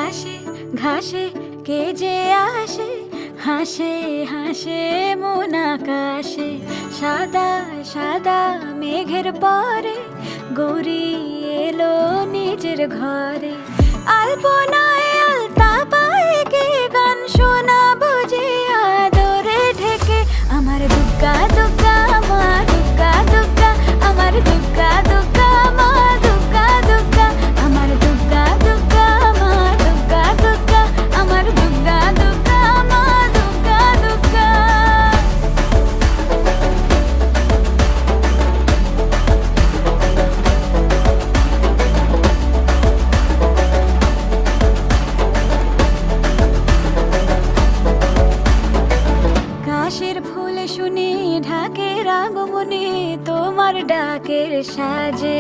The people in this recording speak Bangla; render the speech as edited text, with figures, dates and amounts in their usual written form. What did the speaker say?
ঘাসে ঘাসে কে যে আসে, হাসে হাসে মন আকাশে। সাদা সাদা মেঘের পরে গৌরী এলো নিজের ঘরে। আলপনায় আলতা পায়ে কে গান শোনাবো যে আদরে ঢেকে। আমার দুগ্গা দুগ্গা মা দুগ্গা দুগ্গা, আমার দুগ্গা দুগ্গা মা দুগ্গা দুগ্গা, আমার দুগ্গা দুগ্গা মা দুগ্গা দুগ্গা, আমার দুগ্গা দুগ্গা মা দুগ্গা দুগ্গা। কাশের ফুল শুনি ঢাকের আগমনে, তোমার ডাকের সাজে